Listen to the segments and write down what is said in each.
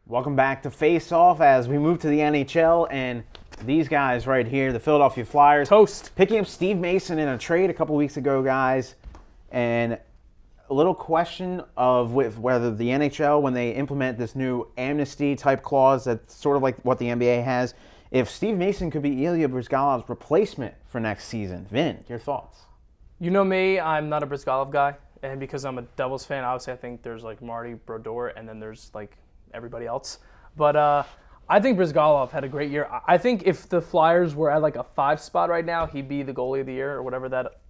Welcome back to Face Off as we move to the NHL, and these guys right here, the Philadelphia Flyers. Toast. Picking up Steve Mason in a trade a couple weeks ago, guys. And a little question of whether the NHL, when they implement this new amnesty type clause that's sort of like what the NBA has, if Steve Mason could be Ilya Bryzgalov's replacement for next season. Vin, your thoughts? You know me, I'm not a Bryzgalov guy. And because I'm a Devils fan, obviously I think there's like Marty Brodeur and then there's like everybody else. But I think Bryzgalov had a great year. I think if the Flyers were at like a 5 spot right now, he'd be the goalie of the year or whatever that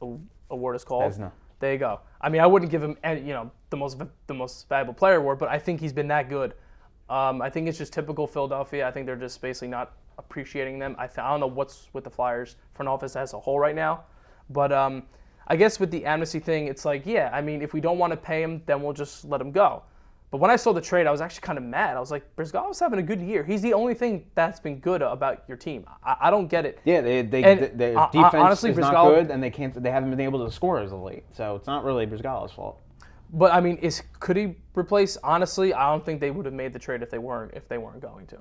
award is called. Vezina. There you go. I mean, I wouldn't give him the most valuable player award, but I think he's been that good. I think it's just typical Philadelphia. I think they're just basically not appreciating them. I don't know what's with the Flyers front office as a whole right now, but I guess with the amnesty thing, it's like, yeah, I mean, if we don't want to pay him, then we'll just let him go. But when I saw the trade, I was actually kind of mad. I was like, Bryzgalov's having a good year. He's the only thing that's been good about your team. I don't get it. Yeah, their defense honestly, is not good, and they haven't been able to score as of late. So it's not really Bryzgalov's fault. But I mean, could he replace? Honestly, I don't think they would have made the trade if they weren't going to.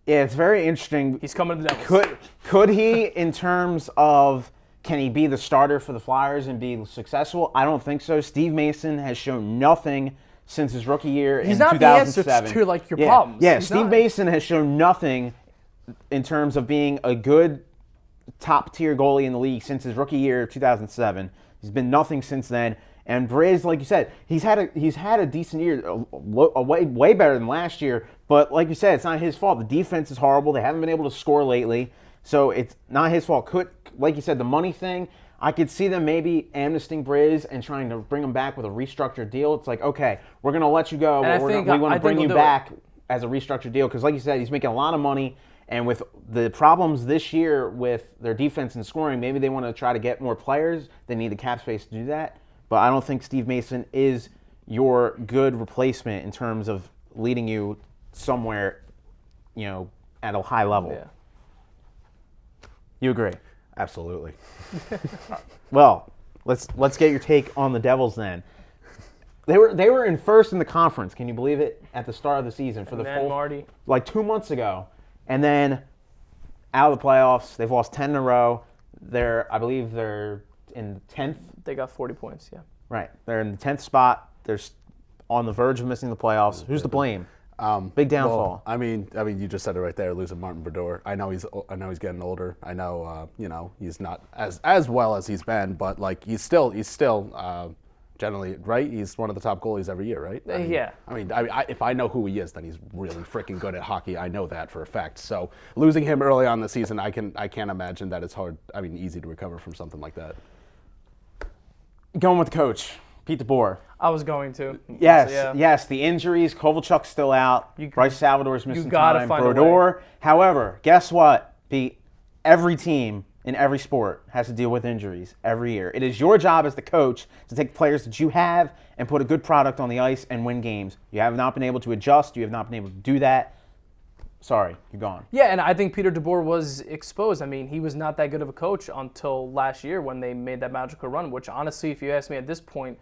Yeah, it's very interesting. He's coming to the Devils. Could he, in terms of can he be the starter for the Flyers and be successful? I don't think so. Steve Mason has shown nothing since his rookie year in 2007. He's not the answer to like your problems. Yeah, Steve Mason has shown nothing in terms of being a good top-tier goalie in the league since his rookie year of 2007. He's been nothing since then. And Briz, like you said, he's had a decent year, way better than last year. But like you said, it's not his fault. The defense is horrible. They haven't been able to score lately, so it's not his fault. Like you said, the money thing, I could see them maybe amnesting Briz and trying to bring him back with a restructured deal. It's like, okay, we're going to let you go, but we want to bring you back as a restructured deal. Because like you said, he's making a lot of money. And with the problems this year with their defense and scoring, maybe they want to try to get more players. They need the cap space to do that. But I don't think Steve Mason is your good replacement in terms of leading you somewhere, at a high level. Yeah. You agree? Absolutely. Well, let's get your take on the Devils then. They were in first in the conference. Can you believe it? At the start of the season for Marty, like 2 months ago, and then out of the playoffs, they've lost 10 in a row. I believe they're in 10th. They got 40 points. Yeah. Right. They're in the 10th spot. They're on the verge of missing the playoffs. Who's to blame? Big downfall. Well, I mean, you just said it right there. Losing Martin Brodeur. I know he's getting older. I know, he's not as well as he's been, but like he's still generally right. He's one of the top goalies every year, right? Yeah. I mean, if I know who he is, then he's really freaking good at hockey. I know that for a fact. So losing him early on in the season, I can't imagine that it's hard. I mean, easy to recover from something like that. Going with the coach, Pete DeBoer. I was going to. Yes. The injuries. Kovalchuk's still out. Bryce Salvador's missing time. Brodeur. However, guess what, Pete? Every team in every sport has to deal with injuries every year. It is your job as the coach to take the players that you have and put a good product on the ice and win games. You have not been able to adjust. You have not been able to do that. Sorry, you're gone. Yeah, and I think Peter DeBoer was exposed. I mean, he was not that good of a coach until last year when they made that magical run, which honestly, if you ask me at this point,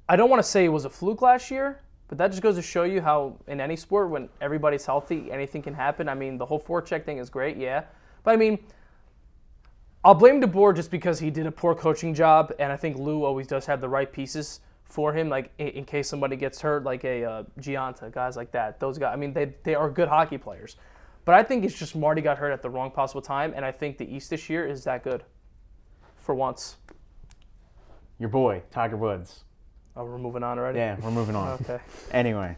I don't want to say it was a fluke last year, but that just goes to show you how in any sport, when everybody's healthy, anything can happen. I mean, the whole forecheck thing is great, yeah. But I mean, I'll blame DeBoer just because he did a poor coaching job, and I think Lou always does have the right pieces for him, like in case somebody gets hurt, like a Gianta, guys like that. Those guys, I mean, they are good hockey players. But I think it's just Marty got hurt at the wrong possible time, and I think the East this year is that good for once. Your boy, Tiger Woods. Oh, we're moving on already? Yeah, we're moving on. Okay. Anyway,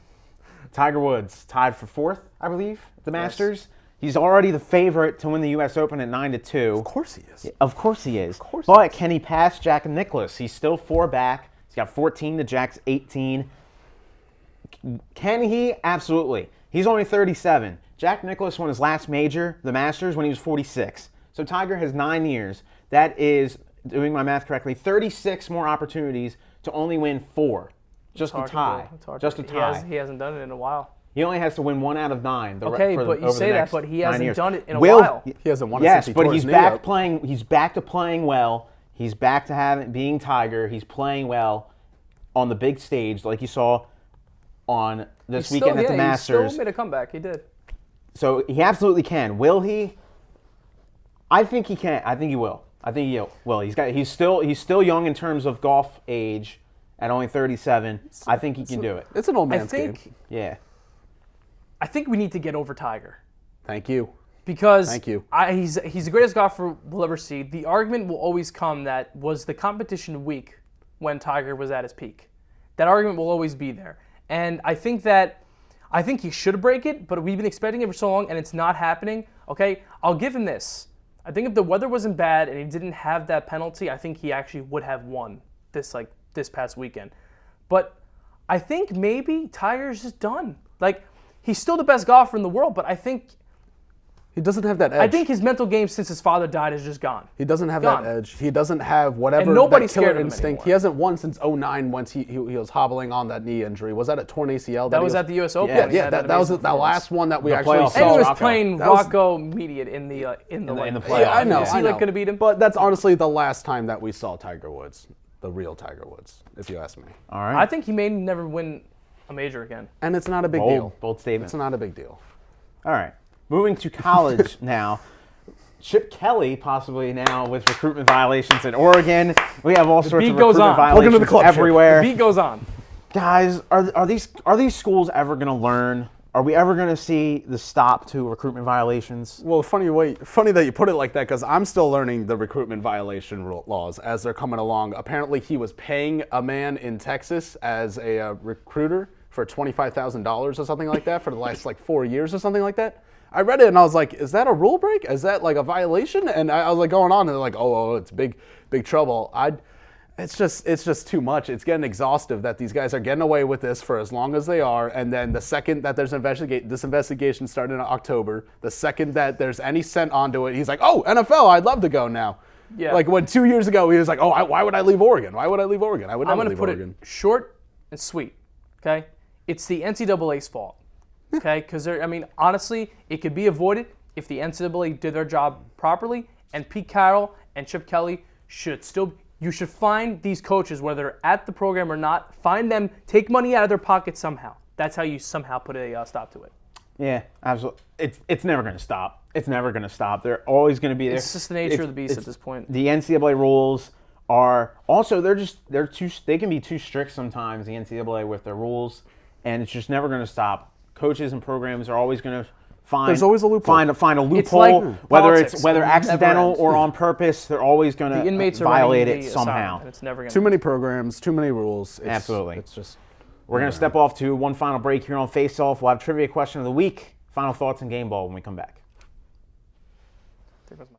Tiger Woods tied for 4th, I believe, at the Masters. Yes. He's already the favorite to win the U.S. Open at 9-2. Of course he is. Of course he is. But can he pass Jack Nicklaus? He's still 4 back. He's got 14 to Jack's 18. Can he? Absolutely. He's only 37. Jack Nicklaus won his last major, the Masters, when he was 46. So Tiger has 9 years. That is, doing my math correctly, 36 more opportunities to only win 4. Just a tie. Just a tie. He hasn't done it in a while. He only has to win 1 out of 9. Okay, but you say that, but he hasn't done it in a while. He hasn't won it since he tore his knee up. Yes, but he's back playing. He's back to playing well. He's back to being Tiger. He's playing well on the big stage, like you saw on this He weekend at the He Masters. still made a comeback. He did. So he absolutely can. Will he? I think he can. I think he will. I think he will. He's still young in terms of golf age at only 37. I think he can do it. It's an old man's game. Yeah. I think we need to get over Tiger. Thank you. Because Thank you. He's the greatest golfer we'll ever see. The argument will always come that was the competition weak when Tiger was at his peak. That argument will always be there. And I think he should break it, but we've been expecting it for so long and it's not happening. Okay, I'll give him this. I think if the weather wasn't bad and he didn't have that penalty, I think he actually would have won this past weekend. But I think maybe Tiger's just done. Like, he's still the best golfer in the world, but I think he doesn't have that edge. I think his mental game since his father died is just gone. He doesn't have that edge. He doesn't have whatever and nobody's that killer scared of him instinct. anymore. He hasn't won since 2009 once he was hobbling on that knee injury. Was that a torn ACL? That was at the U.S. Open. Yeah, that was the last one that we actually playoff. saw. And he was Rocco. playing Rocco Mediate in the playoff. Yeah, I know. Is he going to beat him? But that's honestly the last time that we saw Tiger Woods, the real Tiger Woods, if you ask me. All right. I think he may never win a major again. And it's not a big deal. Bold statement. It's not a big deal. All right. Moving to college now. Chip Kelly possibly now with recruitment violations in Oregon. We have all sorts of beat goes recruitment on. violations Welcome to the club, Chip. everywhere. The beat goes on. Guys, are these schools ever going to learn? Are we ever going to see the stop to recruitment violations? Well, funny that you put it like that, because I'm still learning the recruitment violation laws as they're coming along. Apparently, he was paying a man in Texas as a recruiter for $25,000 or something like that for the last 4 years or something like that. I read it and I was like, is that a rule break? Is that a violation? And I was going on and they're like, oh, it's big trouble. It's just too much. It's getting exhaustive that these guys are getting away with this for as long as they are. And then the second that there's this investigation started in October, the second that there's any scent onto it, he's like, oh, NFL, I'd love to go now. Yeah. When 2 years ago, he was like, oh, why would I leave Oregon? Why would I leave Oregon? I would never I'm going leave to put Oregon. it short and sweet, okay? It's the NCAA's fault, okay? Because, honestly, it could be avoided if the NCAA did their job properly, and Pete Carroll and Chip Kelly you should find these coaches, whether they're at the program or not, find them, take money out of their pocket somehow. That's how you somehow put a stop to it. Yeah, absolutely. It's never going to stop. It's never going to stop. They're always going to be there. It's just the nature of the beast at this point. The NCAA rules are also they can be too strict sometimes. The NCAA with their rules, and it's just never going to stop. Coaches and programs are always going to There's always a loophole. Find a loophole, It's like whether politics. it's whether It accidental never or on purpose. They're always going The inmates to are violate running it the somehow. asylum, and it's never going Too many programs, too many rules. Absolutely. It's just. We're going to step off to one final break here on Face Off. We'll have trivia question of the week. Final thoughts and game ball when we come back. There goes my